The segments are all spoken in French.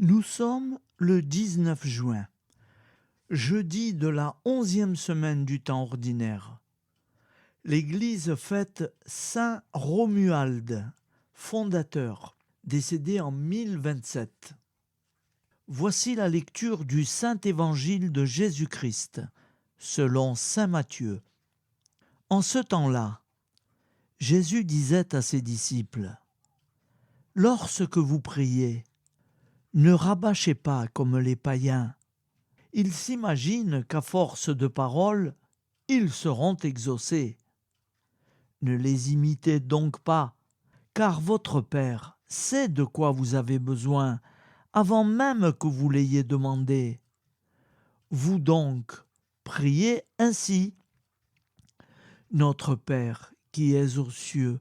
Nous sommes le 19 juin, jeudi de la 11e semaine du temps ordinaire. L'Église fête Saint Romuald, fondateur, décédé en 1027. Voici la lecture du Saint Évangile de Jésus-Christ, selon Saint Matthieu. En ce temps-là, Jésus disait à ses disciples : « Lorsque vous priez, ne rabâchez pas comme les païens. Ils s'imaginent qu'à force de paroles, ils seront exaucés. Ne les imitez donc pas, car votre Père sait de quoi vous avez besoin avant même que vous l'ayez demandé. Vous donc, priez ainsi. Notre Père qui es aux cieux,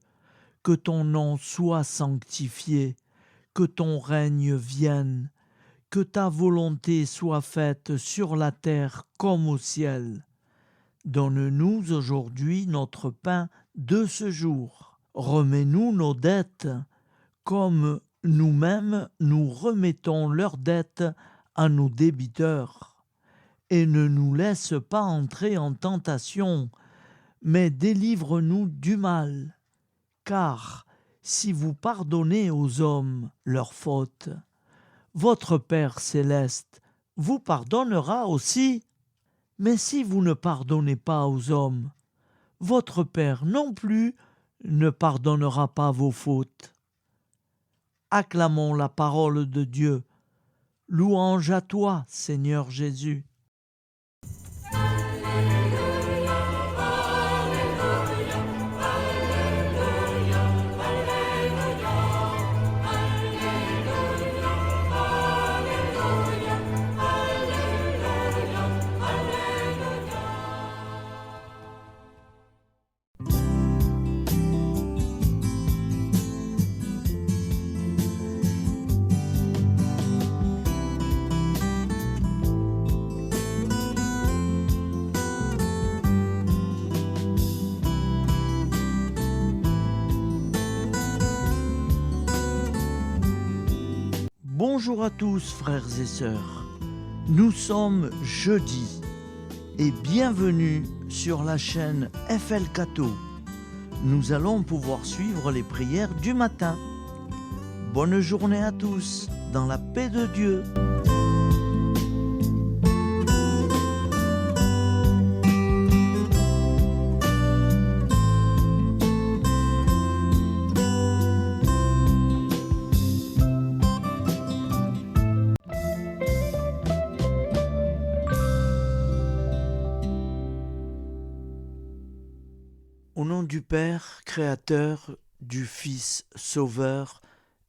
que ton nom soit sanctifié, que ton règne vienne, que ta volonté soit faite sur la terre comme au ciel. Donne-nous aujourd'hui notre pain de ce jour. Remets-nous nos dettes, comme nous-mêmes nous remettons leurs dettes à nos débiteurs. Et ne nous laisse pas entrer en tentation, mais délivre-nous du mal. Car si vous pardonnez aux hommes leurs fautes, votre Père céleste vous pardonnera aussi. Mais si vous ne pardonnez pas aux hommes, votre Père non plus ne pardonnera pas vos fautes. Acclamons la parole de Dieu. Louange à toi, Seigneur Jésus. Bonjour à tous frères et sœurs, nous sommes jeudi et bienvenue sur la chaîne FL Cato. Nous allons pouvoir suivre les prières du matin. Bonne journée à tous, dans la paix de Dieu. Au nom du Père, Créateur, du Fils, Sauveur,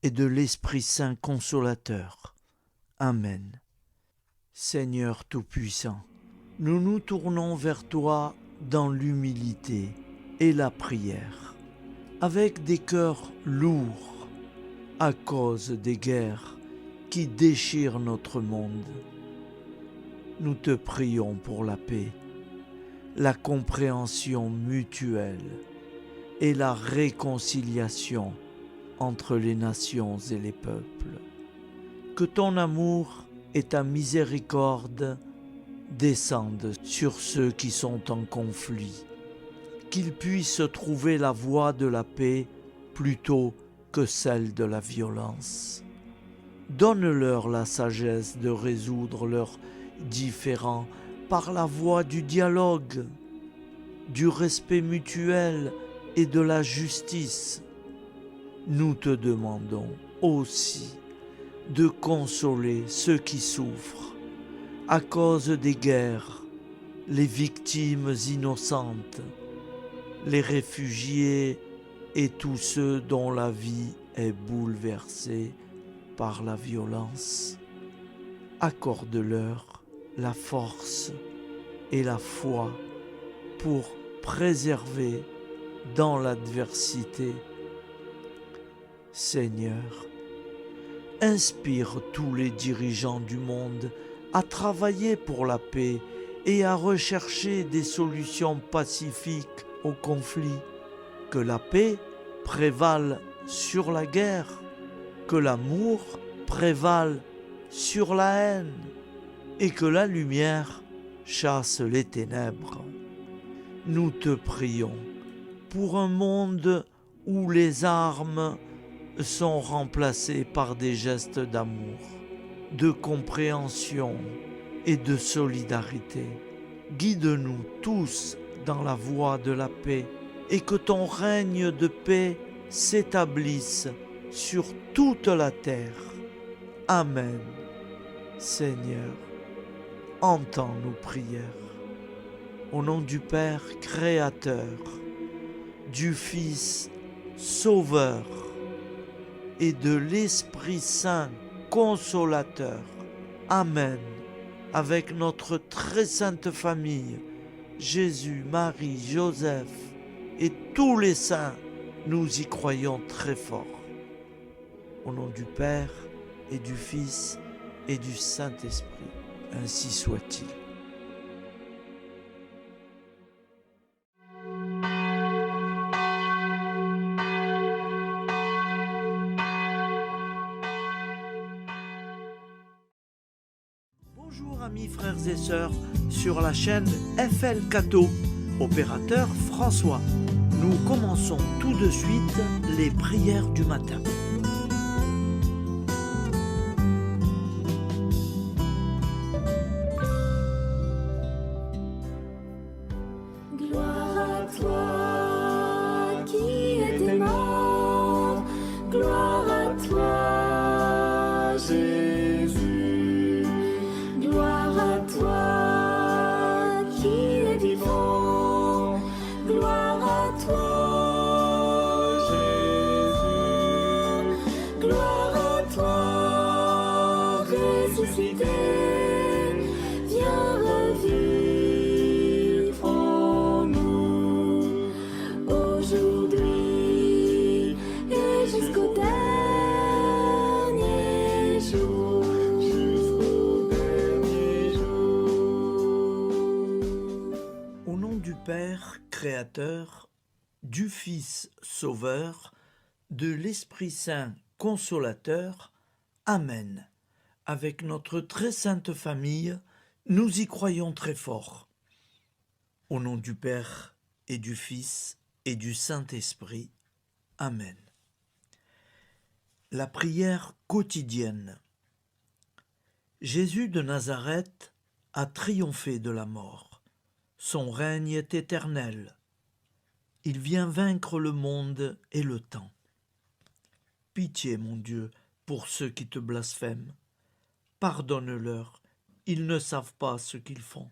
et de l'Esprit Saint Consolateur. Amen. Seigneur Tout-Puissant, nous nous tournons vers toi dans l'humilité et la prière, avec des cœurs lourds à cause des guerres qui déchirent notre monde. Nous te prions pour la paix, la compréhension mutuelle et la réconciliation entre les nations et les peuples. Que ton amour et ta miséricorde descendent sur ceux qui sont en conflit, qu'ils puissent trouver la voie de la paix plutôt que celle de la violence. Donne-leur la sagesse de résoudre leurs différends par la voie du dialogue, du respect mutuel et de la justice. Nous te demandons aussi de consoler ceux qui souffrent à cause des guerres, les victimes innocentes, les réfugiés et tous ceux dont la vie est bouleversée par la violence. Accorde-leur la force et la foi pour préserver dans l'adversité. Seigneur, inspire tous les dirigeants du monde à travailler pour la paix et à rechercher des solutions pacifiques aux conflits. Que la paix prévale sur la guerre, que l'amour prévale sur la haine et que la lumière chasse les ténèbres. Nous te prions pour un monde où les armes sont remplacées par des gestes d'amour, de compréhension et de solidarité. Guide-nous tous dans la voie de la paix et que ton règne de paix s'établisse sur toute la terre. Amen. Seigneur, entends nos prières. Au nom du Père Créateur, du Fils Sauveur et de l'Esprit Saint Consolateur. Amen. Avec notre très sainte famille, Jésus, Marie, Joseph et tous les saints, nous y croyons très fort. Au nom du Père et du Fils et du Saint-Esprit, ainsi soit-il. Bonjour amis frères et sœurs sur la chaîne FL Cato, opérateur François. Nous commençons tout de suite les prières du matin. Gloire à toi qui es mort, gloire à toi Jésus, gloire à toi qui es vivant, gloire à toi Jésus, gloire à toi ressuscité, viens revivre en nous aujourd'hui et jusqu'au dernier jour, jusqu'au dernier jour. Au nom du Père Créateur, du Fils Sauveur, de l'Esprit Saint Consolateur. Amen. Avec notre très sainte famille, nous y croyons très fort. Au nom du Père et du Fils et du Saint-Esprit. Amen. La prière quotidienne. Jésus de Nazareth a triomphé de la mort. Son règne est éternel. Il vient vaincre le monde et le temps. Pitié, mon Dieu, pour ceux qui te blasphèment. Pardonne-leur, ils ne savent pas ce qu'ils font.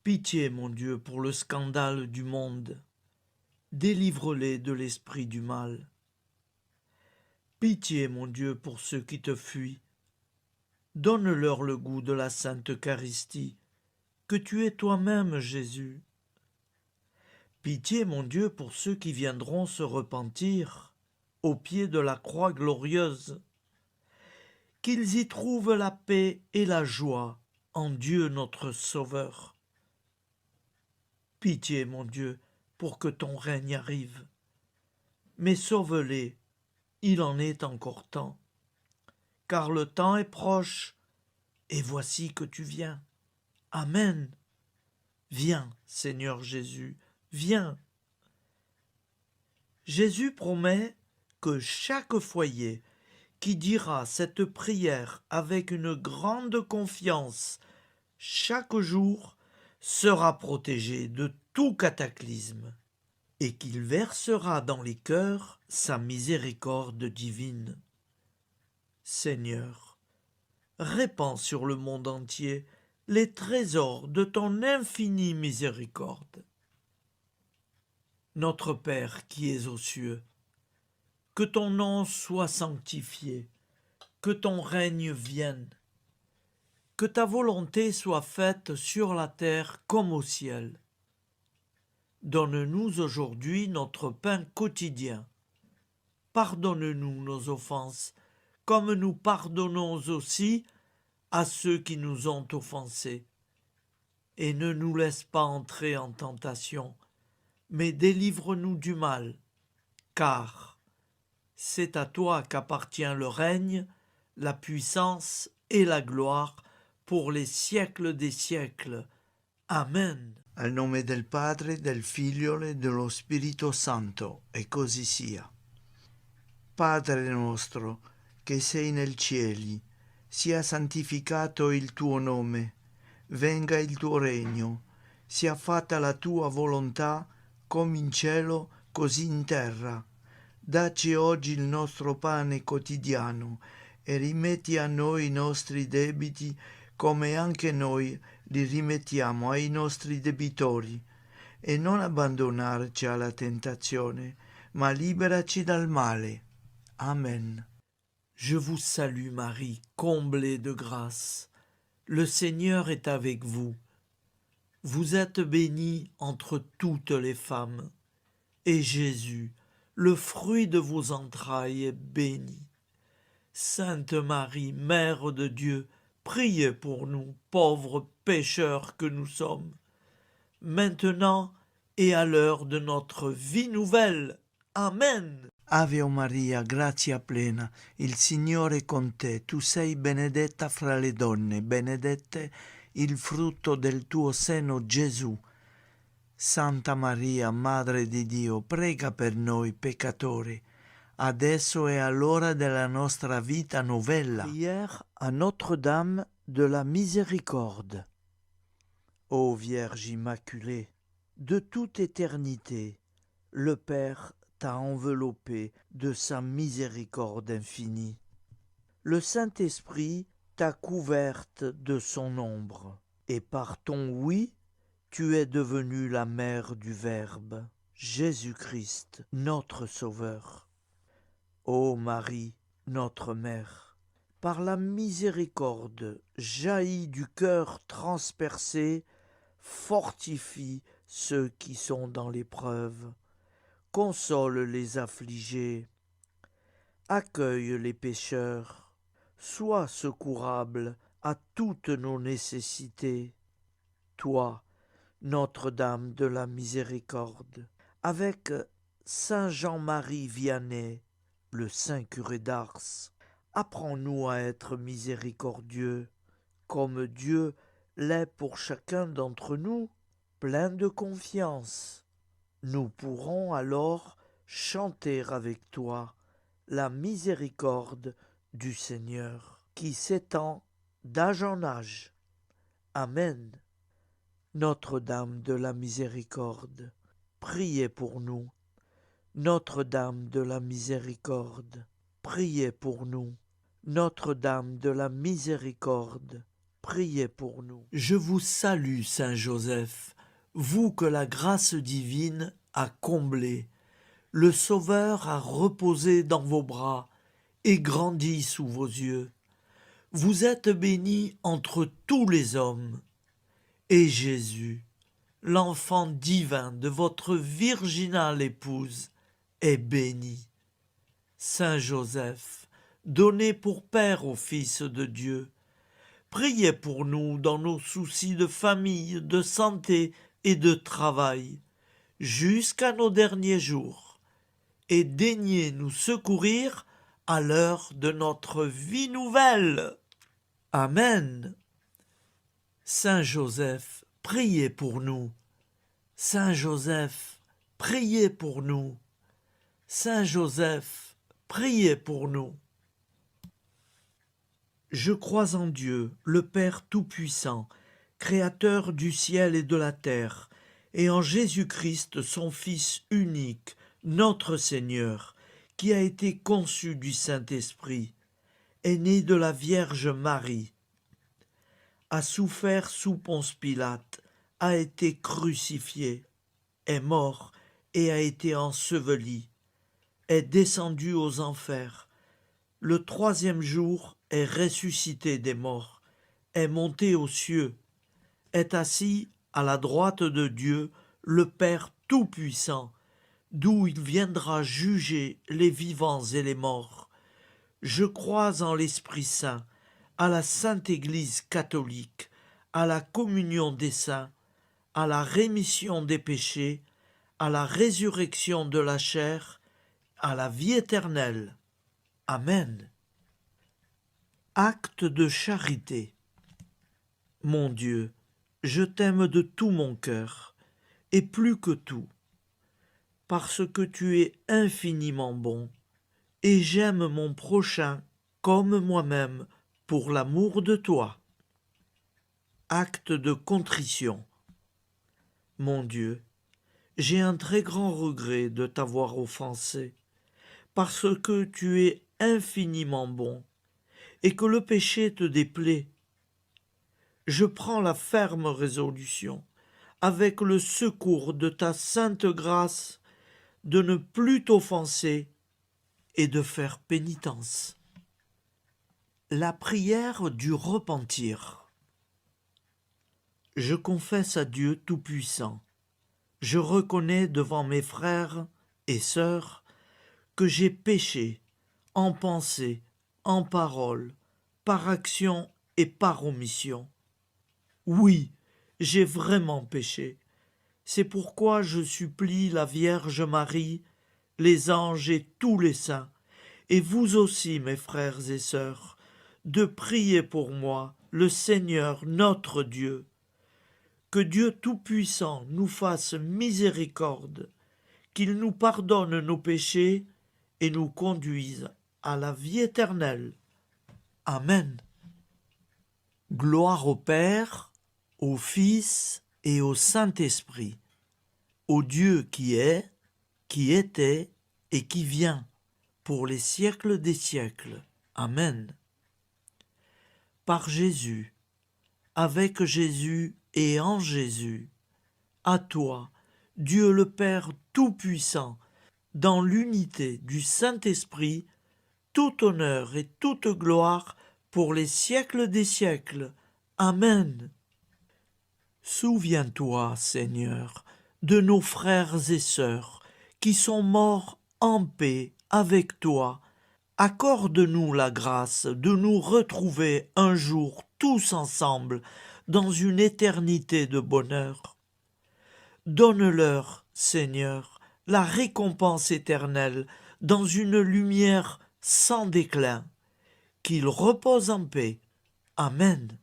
Pitié, mon Dieu, pour le scandale du monde. Délivre-les de l'esprit du mal. Pitié, mon Dieu, pour ceux qui te fuient. Donne-leur le goût de la Sainte Eucharistie, que tu es toi-même, Jésus. Pitié, mon Dieu, pour ceux qui viendront se repentir au pied de la croix glorieuse, qu'ils y trouvent la paix et la joie en Dieu notre Sauveur. Pitié, mon Dieu, pour que ton règne arrive. Mais sauve-les, il en est encore temps, car le temps est proche, et voici que tu viens. Amen. Viens, Seigneur Jésus, viens. Jésus promet que chaque foyer qui dira cette prière avec une grande confiance chaque jour sera protégé de tout cataclysme et qu'il versera dans les cœurs sa miséricorde divine. Seigneur, répands sur le monde entier les trésors de ton infinie miséricorde. Notre Père qui es aux cieux, que ton nom soit sanctifié, que ton règne vienne, que ta volonté soit faite sur la terre comme au ciel. Donne-nous aujourd'hui notre pain quotidien. Pardonne-nous nos offenses, comme nous pardonnons aussi à ceux qui nous ont offensés. Et ne nous laisse pas entrer en tentation, mais délivre-nous du mal, car c'est à toi qu'appartient le règne, la puissance et la gloire pour les siècles des siècles. Amen. Al nome del Padre, del Figlio e dello Spirito Santo, e così sia. Padre nostro, che sei nel cieli, sia santificato il tuo nome, venga il tuo regno, sia fatta la tua volontà, come in cielo, così in terra. Dacci oggi il nostro pane quotidiano e rimetti a noi i nostri debiti, come anche noi li rimettiamo ai nostri debitori, e non abbandonarci alla tentazione, ma liberaci dal male. Amen. Je vous salue Marie, comblée de grâce. Le Seigneur est avec vous. Vous êtes bénie entre toutes les femmes, et Jésus, le fruit de vos entrailles, est béni. Sainte Marie, Mère de Dieu, priez pour nous, pauvres pécheurs que nous sommes, maintenant et à l'heure de notre vie nouvelle. Amen. Ave Maria, grazia plena, il Signore è con te, tu sei benedetta fra le donne, benedetto il frutto del tuo seno, Gesù. Santa Maria, Madre di Dio, prega per noi peccatori, adesso e all'ora della nostra vita novella. Prière à Notre-Dame de la Miséricorde. Ô Vierge Immaculée, de toute éternité, le Père t'a enveloppé de sa miséricorde infinie. Le Saint-Esprit t'a couverte de son ombre, et par ton oui, tu es devenue la mère du Verbe, Jésus-Christ, notre Sauveur. Ô Marie, notre Mère, par la miséricorde jaillie du cœur transpercé, fortifie ceux qui sont dans l'épreuve, console les affligés, accueille les pécheurs, sois secourable à toutes nos nécessités. Toi, Notre-Dame de la Miséricorde, avec Saint Jean-Marie Vianney, le Saint curé d'Ars, apprends-nous à être miséricordieux, comme Dieu l'est pour chacun d'entre nous, plein de confiance. Nous pourrons alors chanter avec toi la miséricorde du Seigneur, qui s'étend d'âge en âge. Amen. Notre-Dame de la Miséricorde, priez pour nous. Notre-Dame de la Miséricorde, priez pour nous. Notre-Dame de la Miséricorde, priez pour nous. Je vous salue, Saint Joseph, vous que la grâce divine a comblé. Le Sauveur a reposé dans vos bras et grandi sous vos yeux. Vous êtes bénie entre tous les hommes. Et Jésus, l'enfant divin de votre virginale épouse, est béni. Saint Joseph, donné pour Père au Fils de Dieu, priez pour nous dans nos soucis de famille, de santé et de travail, jusqu'à nos derniers jours, et daignez nous secourir à l'heure de notre vie nouvelle. Amen. Saint Joseph, priez pour nous. Saint Joseph, priez pour nous. Saint Joseph, priez pour nous. Je crois en Dieu, le Père Tout-Puissant, Créateur du ciel et de la terre, et en Jésus-Christ, son Fils unique, notre Seigneur, qui a été conçu du Saint-Esprit, est né de la Vierge Marie, a souffert sous Ponce Pilate, a été crucifié, est mort et a été enseveli, est descendu aux enfers, le troisième jour est ressuscité des morts, est monté aux cieux, est assis à la droite de Dieu, le Père Tout-Puissant, d'où il viendra juger les vivants et les morts. Je crois en l'Esprit Saint, à la Sainte Église catholique, à la communion des saints, à la rémission des péchés, à la résurrection de la chair, à la vie éternelle. Amen. Acte de charité. Mon Dieu, je t'aime de tout mon cœur, et plus que tout, parce que tu es infiniment bon, et j'aime mon prochain comme moi-même pour l'amour de toi. Acte de contrition. Mon Dieu, j'ai un très grand regret de t'avoir offensé, parce que tu es infiniment bon, et que le péché te déplaît. Je prends la ferme résolution, avec le secours de ta sainte grâce, de ne plus t'offenser et de faire pénitence. La prière du repentir. Je confesse à Dieu Tout-Puissant. Je reconnais devant mes frères et sœurs que j'ai péché en pensée, en parole, par action et par omission. Oui, j'ai vraiment péché. C'est pourquoi je supplie la Vierge Marie, les anges et tous les saints, et vous aussi, mes frères et sœurs, de prier pour moi, le Seigneur notre Dieu. Que Dieu Tout-Puissant nous fasse miséricorde, qu'il nous pardonne nos péchés et nous conduise à la vie éternelle. Amen. Gloire au Père, au Fils et au Saint-Esprit, au Dieu qui est, qui était et qui vient, pour les siècles des siècles. Amen. Par Jésus, avec Jésus et en Jésus, à toi, Dieu le Père Tout-Puissant, dans l'unité du Saint-Esprit, tout honneur et toute gloire pour les siècles des siècles. Amen. Souviens-toi, Seigneur, de nos frères et sœurs qui sont morts en paix avec toi. Accorde-nous la grâce de nous retrouver un jour tous ensemble dans une éternité de bonheur. Donne-leur, Seigneur, la récompense éternelle dans une lumière sans déclin. Qu'ils reposent en paix. Amen.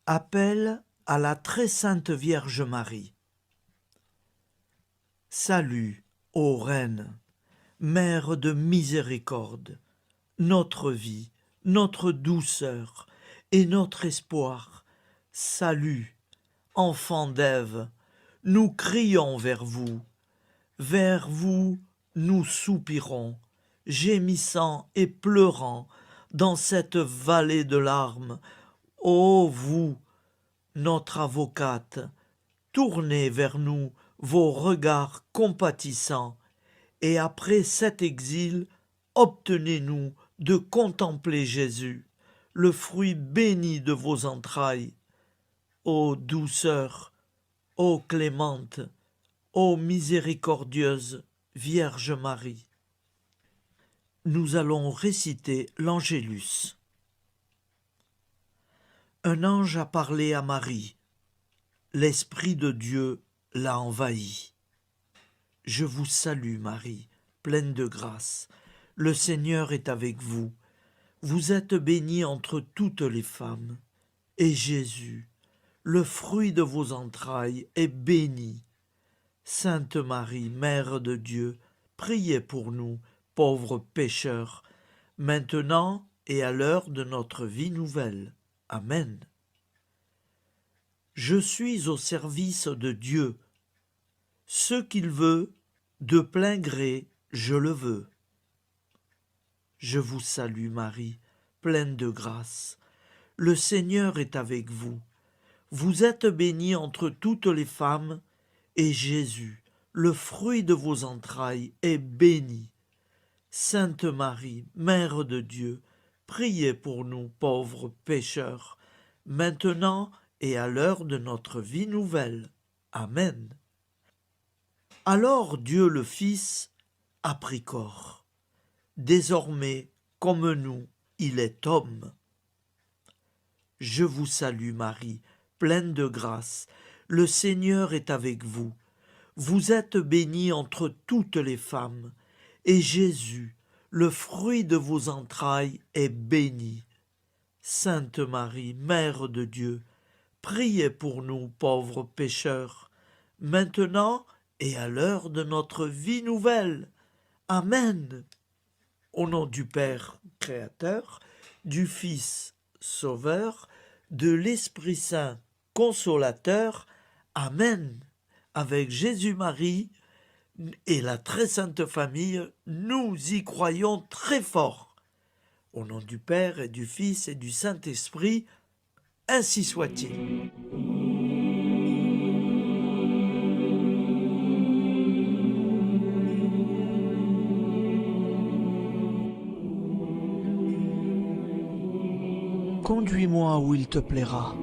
Appel à la très sainte Vierge Marie. Salut, ô Reine, Mère de miséricorde, notre vie, notre douceur et notre espoir. Salut, enfant d'Ève, nous crions vers vous. Vers vous, nous soupirons, gémissant et pleurant dans cette vallée de larmes. Ô vous, notre avocate, tournez vers nous vos regards compatissants, et après cet exil, obtenez-nous de contempler Jésus, le fruit béni de vos entrailles. Ô douceur, ô clémente, ô miséricordieuse Vierge Marie. Nous allons réciter l'Angélus. Un ange a parlé à Marie. L'Esprit de Dieu l'a envahie. Je vous salue, Marie, pleine de grâce. Le Seigneur est avec vous. Vous êtes bénie entre toutes les femmes. Et Jésus, le fruit de vos entrailles, est béni. Sainte Marie, Mère de Dieu, priez pour nous, pauvres pécheurs, maintenant et à l'heure de notre vie nouvelle. Amen. Je suis au service de Dieu. Ce qu'il veut, de plein gré, je le veux. Je vous salue, Marie, pleine de grâce. Le Seigneur est avec vous. Vous êtes bénie entre toutes les femmes, et Jésus, le fruit de vos entrailles, est béni. Sainte Marie, Mère de Dieu, priez pour nous pauvres pécheurs, maintenant et à l'heure de notre vie nouvelle. Amen. Alors Dieu le Fils a pris corps. Désormais, comme nous, il est homme. Je vous salue Marie, pleine de grâce. Le Seigneur est avec vous. Vous êtes bénie entre toutes les femmes, et Jésus, le fruit de vos entrailles est béni. Sainte Marie, Mère de Dieu, priez pour nous pauvres pécheurs, maintenant et à l'heure de notre vie nouvelle. Amen. Au nom du Père Créateur, du Fils Sauveur, de l'Esprit Saint Consolateur. Amen. Avec Jésus-Marie et la très sainte famille, nous y croyons très fort. Au nom du Père et du Fils et du Saint-Esprit, ainsi soit-il. Conduis-moi où il te plaira.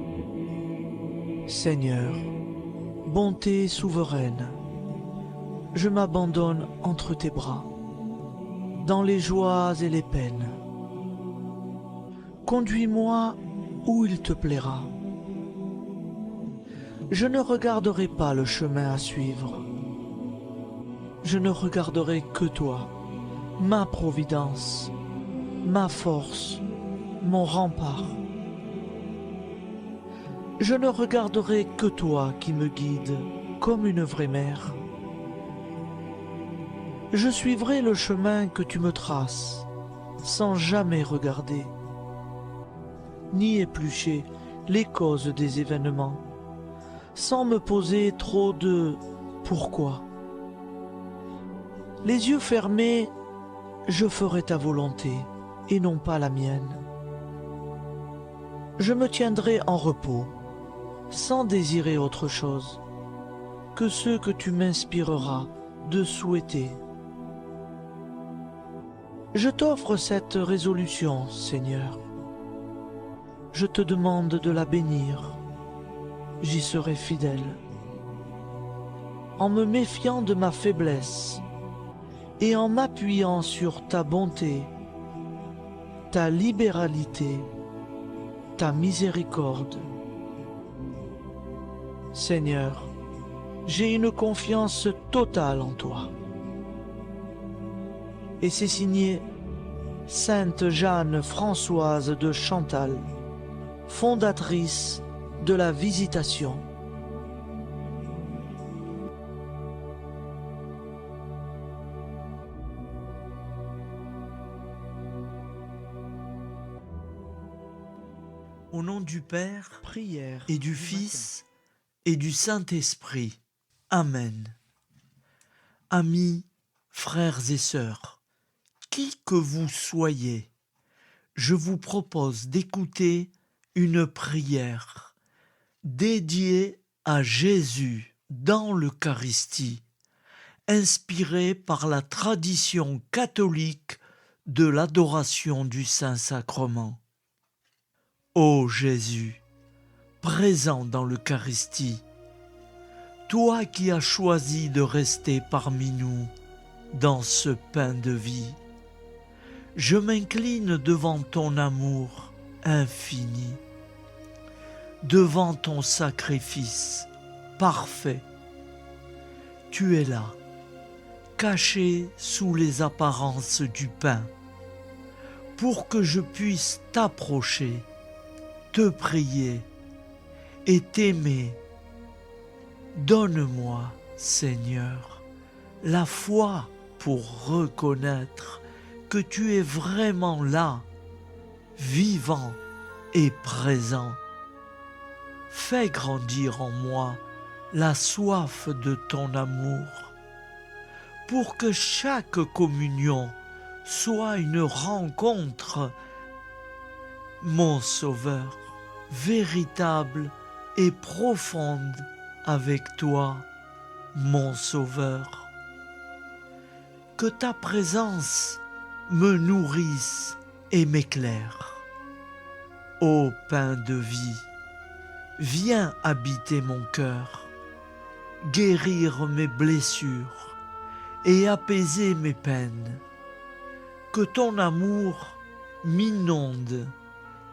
Seigneur, bonté souveraine, je m'abandonne entre tes bras, dans les joies et les peines. Conduis-moi où il te plaira. Je ne regarderai pas le chemin à suivre. Je ne regarderai que toi, ma providence, ma force, mon rempart. Je ne regarderai que toi qui me guides comme une vraie mère. Je suivrai le chemin que tu me traces, sans jamais regarder, ni éplucher les causes des événements, sans me poser trop de pourquoi. Les yeux fermés, je ferai ta volonté et non pas la mienne. Je me tiendrai en repos, sans désirer autre chose que ce que tu m'inspireras de souhaiter. Je t'offre cette résolution, Seigneur. Je te demande de la bénir. J'y serai fidèle. En me méfiant de ma faiblesse et en m'appuyant sur ta bonté, ta libéralité, ta miséricorde. Seigneur, j'ai une confiance totale en toi. Et c'est signé Sainte Jeanne Françoise de Chantal, fondatrice de la Visitation. Au nom du Père, prière et du Fils et du Saint-Esprit. Amen. Amis, frères et sœurs, qui que vous soyez, je vous propose d'écouter une prière dédiée à Jésus dans l'Eucharistie, inspirée par la tradition catholique de l'adoration du Saint-Sacrement. Ô Jésus, présent dans l'Eucharistie, toi qui as choisi de rester parmi nous dans ce pain de vie, je m'incline devant ton amour infini, devant ton sacrifice parfait. Tu es là, caché sous les apparences du pain, pour que je puisse t'approcher, te prier et t'aimer. Donne-moi, Seigneur, la foi pour reconnaître que tu es vraiment là, vivant et présent. Fais grandir en moi la soif de ton amour, pour que chaque communion soit une rencontre, mon Sauveur, véritable et profonde avec toi, mon Sauveur. Que ta présence me nourrisse et m'éclaire. Ô pain de vie, viens habiter mon cœur, guérir mes blessures et apaiser mes peines. Que ton amour m'inonde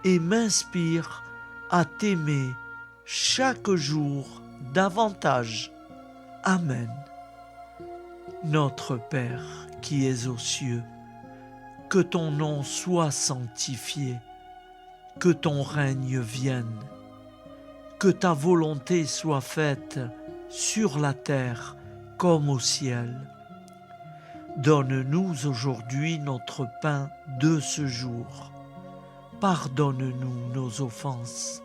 et m'inspire à t'aimer chaque jour davantage. Amen. Notre Père qui es aux cieux, que ton nom soit sanctifié, que ton règne vienne, que ta volonté soit faite sur la terre comme au ciel. Donne-nous aujourd'hui notre pain de ce jour. Pardonne-nous nos offenses,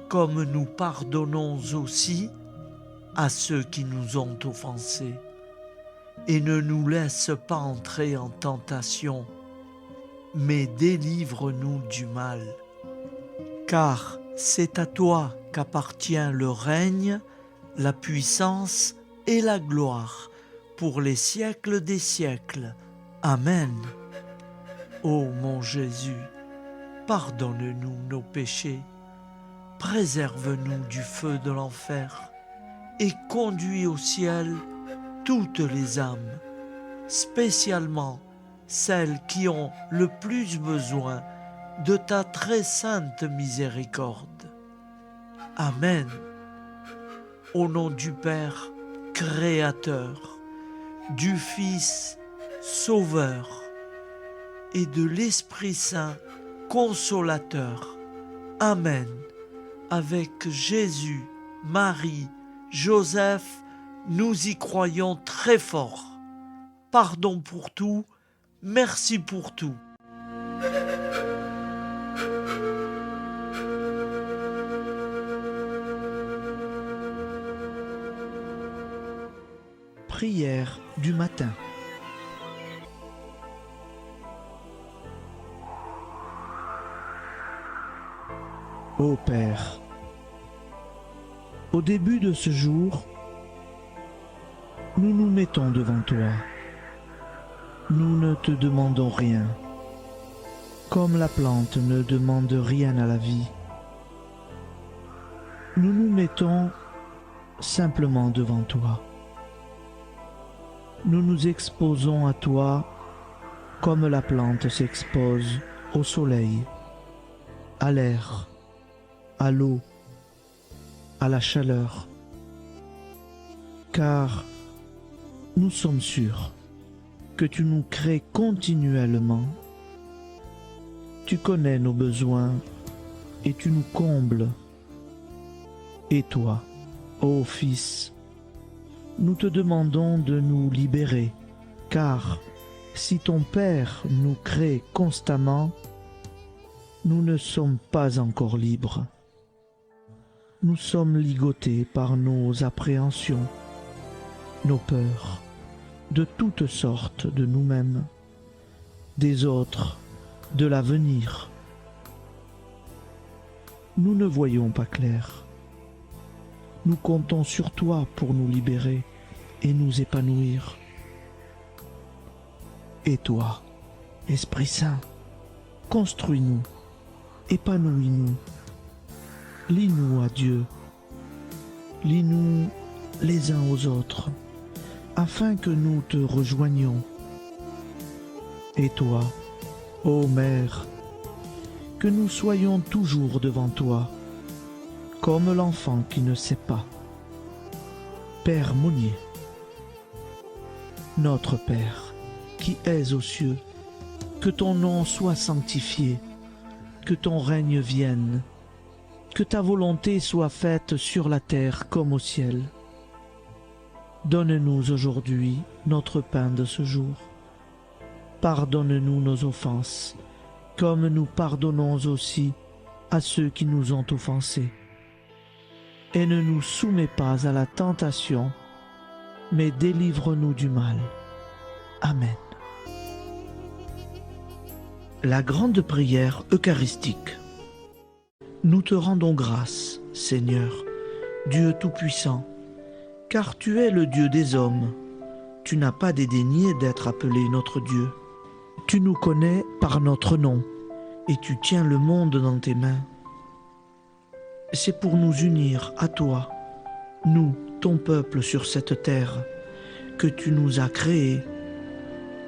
comme nous pardonnons aussi à ceux qui nous ont offensés. Et ne nous laisse pas entrer en tentation, mais délivre-nous du mal. Car c'est à toi qu'appartient le règne, la puissance et la gloire pour les siècles des siècles. Amen. Ô mon Jésus, pardonne-nous nos péchés, préserve-nous du feu de l'enfer et conduis au ciel toutes les âmes, spécialement celles qui ont le plus besoin de ta très sainte miséricorde. Amen. Au nom du Père Créateur, du Fils Sauveur et de l'Esprit Saint Consolateur. Amen. Avec Jésus, Marie, Joseph, nous y croyons très fort. Pardon pour tout, merci pour tout. Prière du matin. Ô Père, au début de ce jour, nous nous mettons devant toi. Nous ne te demandons rien, comme la plante ne demande rien à la vie. Nous nous mettons simplement devant toi. Nous nous exposons à toi comme la plante s'expose au soleil, à l'air, à l'eau, à la chaleur, car nous sommes sûrs que tu nous crées continuellement. Tu connais nos besoins et tu nous combles. Et toi, ô Fils, nous te demandons de nous libérer, car si ton Père nous crée constamment, nous ne sommes pas encore libres. Nous sommes ligotés par nos appréhensions, nos peurs, de toutes sortes de nous-mêmes, des autres, de l'avenir. Nous ne voyons pas clair. Nous comptons sur toi pour nous libérer et nous épanouir. Et toi, Esprit Saint, construis-nous, épanouis-nous, lie-nous à Dieu, lie-nous les uns aux autres, afin que nous te rejoignions. Et toi, ô Mère, que nous soyons toujours devant toi, comme l'enfant qui ne sait pas. Père Monnier, notre Père, qui es aux cieux, que ton nom soit sanctifié, que ton règne vienne, que ta volonté soit faite sur la terre comme au ciel. Donne-nous aujourd'hui notre pain de ce jour. Pardonne-nous nos offenses, comme nous pardonnons aussi à ceux qui nous ont offensés. Et ne nous soumets pas à la tentation, mais délivre-nous du mal. Amen. La grande prière eucharistique. Nous te rendons grâce, Seigneur, Dieu Tout-Puissant, car tu es le Dieu des hommes. Tu n'as pas dédaigné d'être appelé notre Dieu. Tu nous connais par notre nom, et tu tiens le monde dans tes mains. C'est pour nous unir à toi, nous, ton peuple sur cette terre, que tu nous as créés.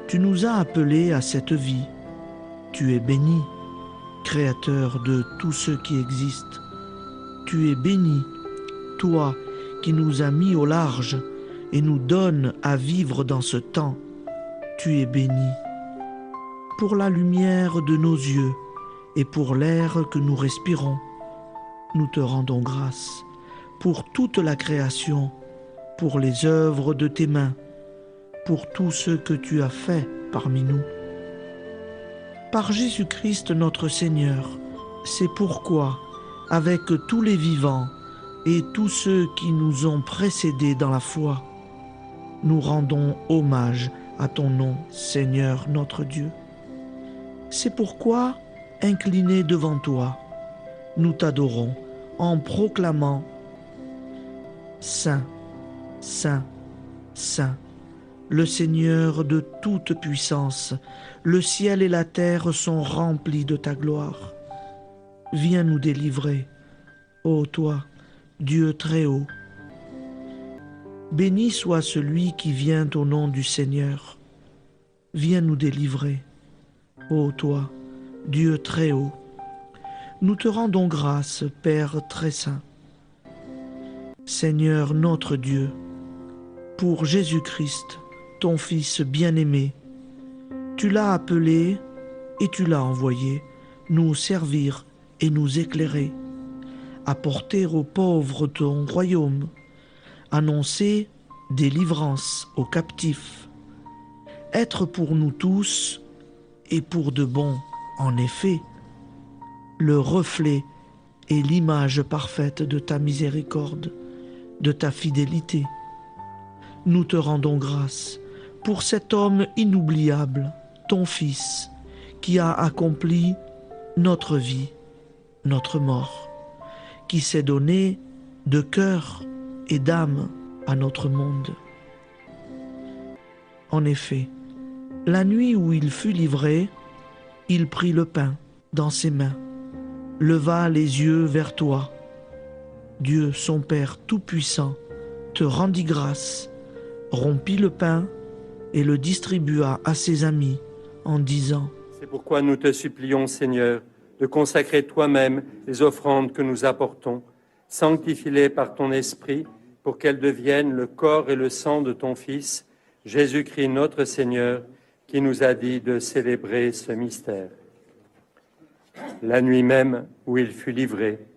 Tu nous as appelés à cette vie. Tu es béni, Créateur de tout ce qui existe. Tu es béni, toi qui nous as mis au large et nous donnes à vivre dans ce temps. Tu es béni. pour la lumière de nos yeux et pour l'air que nous respirons. Nous te rendons grâce pour toute la création, pour les œuvres de tes mains, pour tout ce que tu as fait parmi nous. Par Jésus-Christ notre Seigneur, c'est pourquoi, avec tous les vivants et tous ceux qui nous ont précédés dans la foi, nous rendons hommage à ton nom, Seigneur notre Dieu. C'est pourquoi, inclinés devant toi, nous t'adorons en proclamant « Saint, Saint, Saint, le Seigneur de toute puissance, le ciel et la terre sont remplis de ta gloire. Viens nous délivrer, ô toi, Dieu très haut. Béni soit celui qui vient au nom du Seigneur. Viens nous délivrer, ô toi, Dieu très haut. Nous te rendons grâce, Père très saint. Seigneur notre Dieu, pour Jésus-Christ, ton Fils bien-aimé, tu l'as appelé et tu l'as envoyé nous servir et nous éclairer, apporter aux pauvres ton royaume, annoncer délivrance aux captifs, être pour nous tous et pour de bon, en effet, le reflet et l'image parfaite de ta miséricorde, de ta fidélité. Nous te rendons grâce pour cet homme inoubliable, ton Fils, qui a accompli notre vie, notre mort, qui s'est donné de cœur et d'âme à notre monde. En effet, la nuit où il fut livré, il prit le pain dans ses mains, leva les yeux vers toi. Dieu, son Père Tout-Puissant, te rendit grâce, rompit le pain et le distribua à ses amis en disant « C'est pourquoi nous te supplions, Seigneur, de consacrer toi-même les offrandes que nous apportons, sanctifie-les par ton Esprit, pour qu'elles deviennent le corps et le sang de ton Fils, Jésus-Christ notre Seigneur, qui nous a dit de célébrer ce mystère. La nuit même où il fut livré,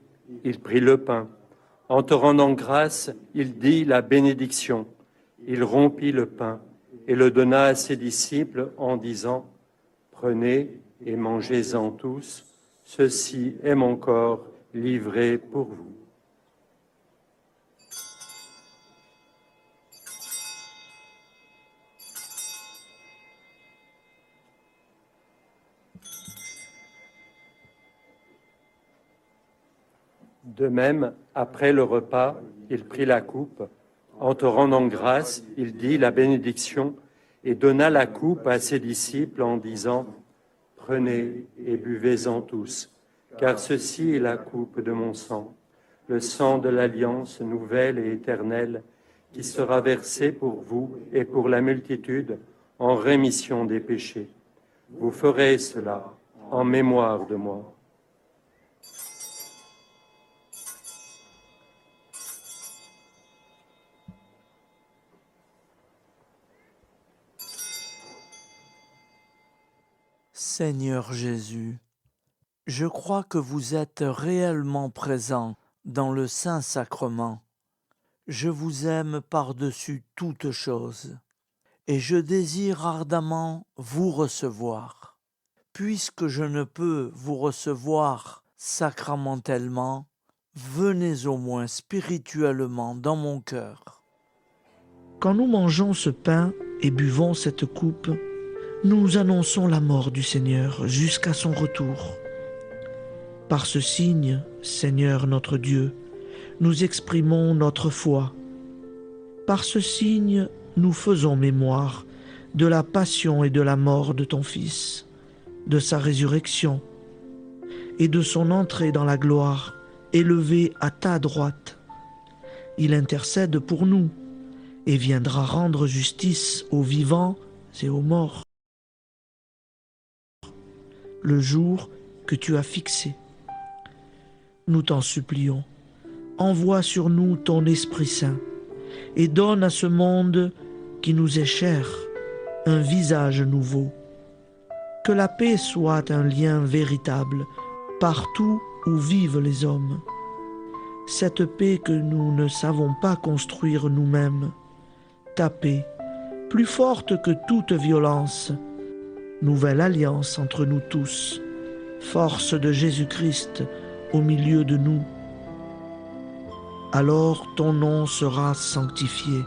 il prit le pain. En te rendant grâce, il dit la bénédiction. Il rompit le pain et le donna à ses disciples en disant « Prenez et mangez-en tous, ceci est mon corps livré pour vous. » De même, après le repas, il prit la coupe. En te rendant grâce, il dit la bénédiction et donna la coupe à ses disciples en disant « Prenez et buvez-en tous, car ceci est la coupe de mon sang, le sang de l'alliance nouvelle et éternelle, qui sera versé pour vous et pour la multitude en rémission des péchés. Vous ferez cela en mémoire de moi. » Seigneur Jésus, je crois que vous êtes réellement présent dans le Saint-Sacrement. Je vous aime par-dessus toute chose et je désire ardemment vous recevoir. Puisque je ne peux vous recevoir sacramentellement, venez au moins spirituellement dans mon cœur. Quand nous mangeons ce pain et buvons cette coupe, nous annonçons la mort du Seigneur jusqu'à son retour. Par ce signe, Seigneur notre Dieu, nous exprimons notre foi. Par ce signe, nous faisons mémoire de la passion et de la mort de ton Fils, de sa résurrection et de son entrée dans la gloire, élevé à ta droite. Il intercède pour nous et viendra rendre justice aux vivants et aux morts. Le jour que tu as fixé. Nous t'en supplions, envoie sur nous ton Esprit Saint et donne à ce monde qui nous est cher un visage nouveau, Que la paix soit un lien véritable partout où vivent les hommes. Cette paix que nous ne savons pas construire nous-mêmes. Ta paix, plus forte que toute violence. Nouvelle alliance entre nous tous. Force de Jésus-Christ au milieu de nous. Alors ton nom sera sanctifié,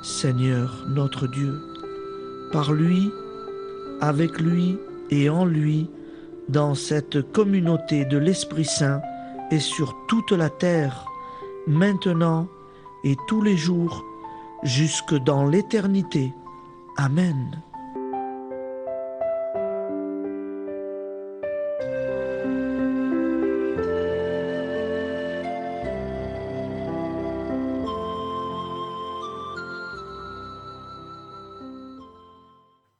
Seigneur notre Dieu. Par lui, avec lui et en lui, dans cette communauté de l'Esprit Saint et sur toute la terre, maintenant et tous les jours, jusque dans l'éternité. Amen.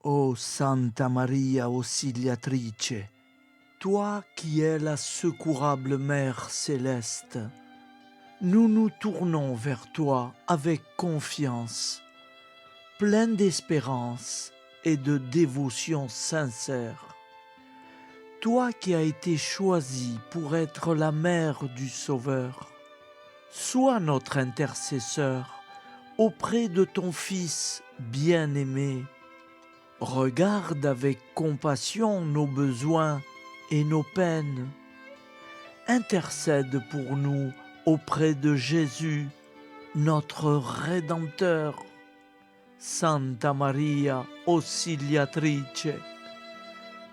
Ô Santa Maria Auxiliatrice, toi qui es la secourable Mère céleste, nous nous tournons vers toi avec confiance, plein d'espérance et de dévotion sincère. Toi qui as été choisie pour être la mère du Sauveur, sois notre intercesseur auprès de ton Fils bien-aimé. Regarde avec compassion nos besoins et nos peines. Intercède pour nous auprès de Jésus, notre Rédempteur. Santa Maria Auxiliatrice,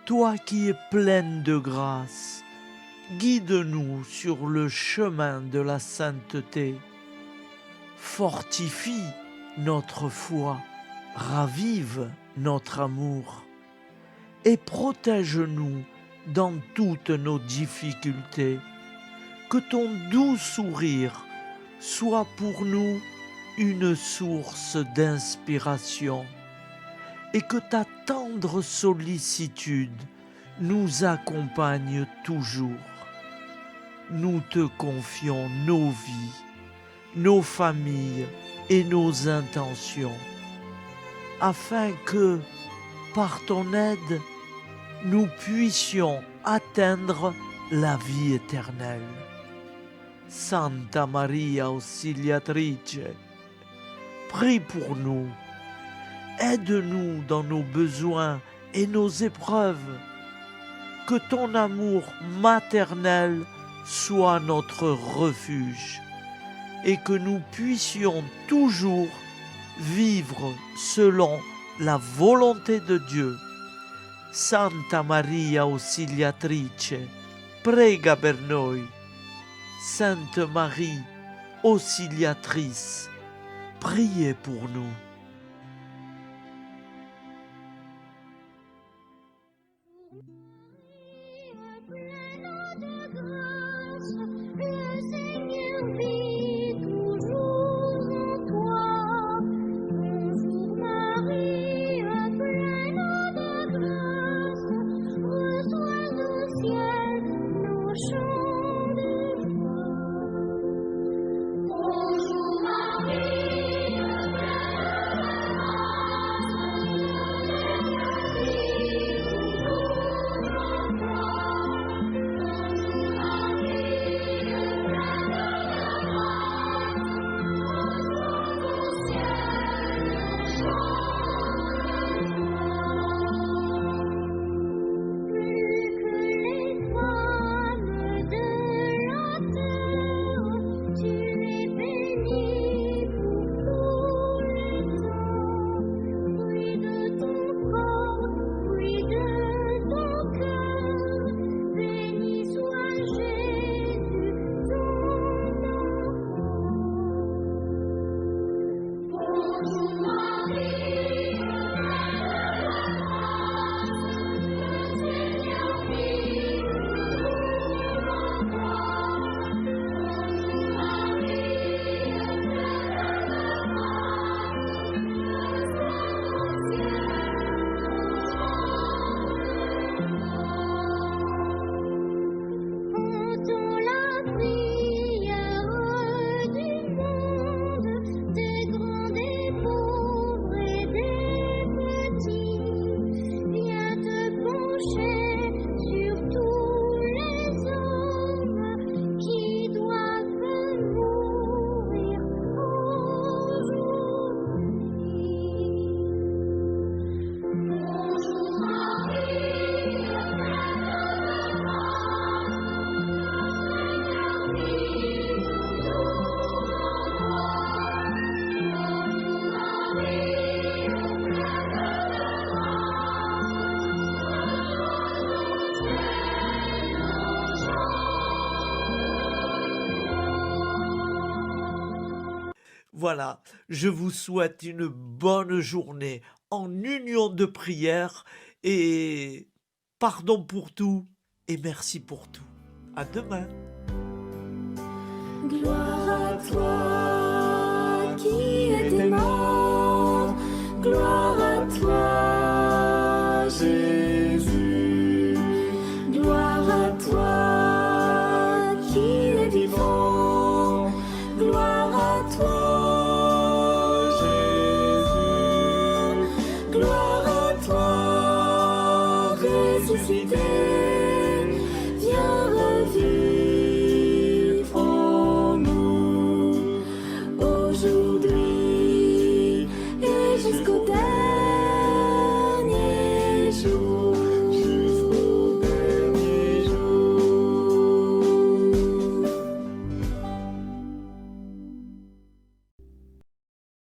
toi qui es pleine de grâce, guide-nous sur le chemin de la sainteté. Fortifie notre foi, ravive notre amour et protège-nous dans toutes nos difficultés. Que ton doux sourire soit pour nous une source d'inspiration et que ta tendre sollicitude nous accompagne toujours. Nous te confions nos vies, nos familles et nos intentions, afin que, par ton aide, nous puissions atteindre la vie éternelle. Santa Maria Auxiliatrice, prie pour nous, aide-nous dans nos besoins et nos épreuves, que ton amour maternel soit notre refuge et que nous puissions toujours vivre selon la volonté de Dieu. Santa Maria Auxiliatrice, prega per noi. Sainte Marie, Auxiliatrice, priez pour nous. Bonjour Marie, Voilà, je vous souhaite une bonne journée en union de prière et pardon pour tout et merci pour tout. À demain. Gloire à toi qui es mort, gloire à toi Jésus, gloire à toi qui es vivant, gloire à toi Jésus, gloire à toi ressuscité.